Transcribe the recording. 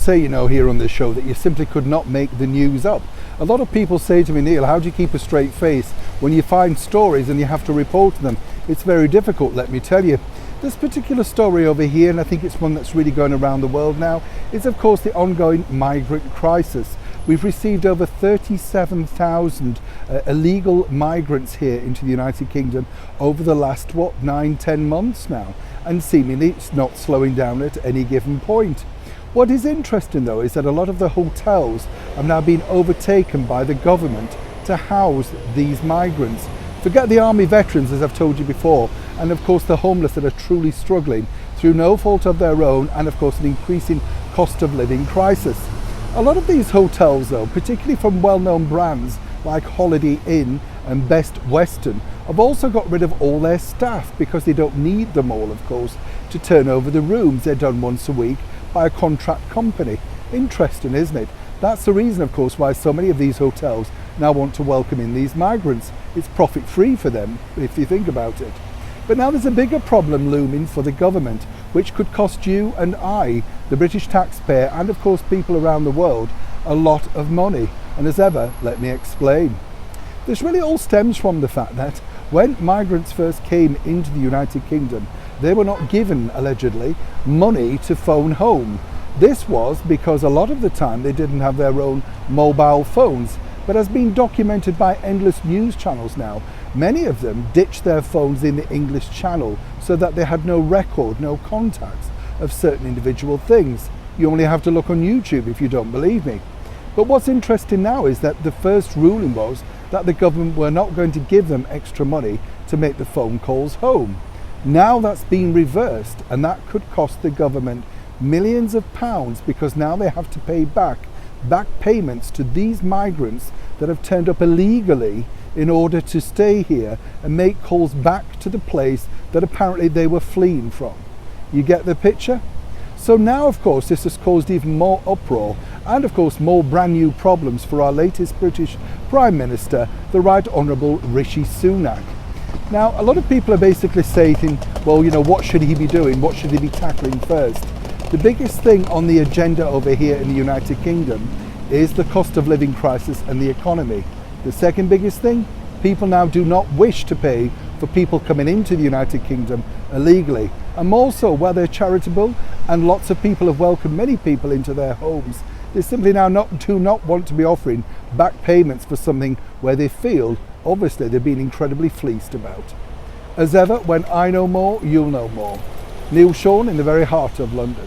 say, here on this show that you simply could not make the news up. A lot of people say to me, Neil, how do you keep a straight face when you find stories and you have to report them? It's very difficult, let me tell you. This particular story over here, and I think it's one that's really going around the world now, is of course the ongoing migrant crisis. We've received over 37,000 illegal migrants here into the United Kingdom over the last, 9-10 months now, and seemingly it's not slowing down at any given point. What is interesting though is that a lot of the hotels have now been overtaken by the government to house these migrants. Forget the army veterans, as I've told you before, and of course the homeless that are truly struggling through no fault of their own, and of course an increasing cost of living crisis. A lot of these hotels though, particularly from well-known brands like Holiday Inn and Best Western, have also got rid of all their staff because they don't need them all, of course, to turn over the rooms. They're done once a week by a contract company. Interesting, isn't it? That's the reason, of course, why so many of these hotels now want to welcome in these migrants. It's profit free for them, if you think about it. But now there's a bigger problem looming for the government, which could cost you and I, the British taxpayer, and of course people around the world, a lot of money. And as ever, let me explain. This really all stems from the fact that when migrants first came into the United Kingdom, they were not given, allegedly, money to phone home. This was because a lot of the time they didn't have their own mobile phones. But as been documented by endless news channels now, many of them ditched their phones in the English Channel so that they had no record, no contacts of certain individual things. You only have to look on YouTube if you don't believe me. But what's interesting now is that the first ruling was that the government were not going to give them extra money to make the phone calls home. Now that's been reversed, and that could cost the government millions of pounds because now they have to pay back payments to these migrants that have turned up illegally in order to stay here and make calls back to the place that apparently they were fleeing from. You get the picture? So now, of course, this has caused even more uproar and, of course, more brand new problems for our latest British Prime Minister, the Right Honourable Rishi Sunak. Now, a lot of people are basically saying, well, what should he be doing? What should he be tackling first? The biggest thing on the agenda over here in the United Kingdom is the cost of living crisis and the economy. The second biggest thing, people now do not wish to pay for people coming into the United Kingdom illegally. And more so where they're charitable and lots of people have welcomed many people into their homes. They simply now do not want to be offering back payments for something where they feel, obviously, they've been incredibly fleeced about. As ever, when I know more, you'll know more. Neil Sean in the very heart of London.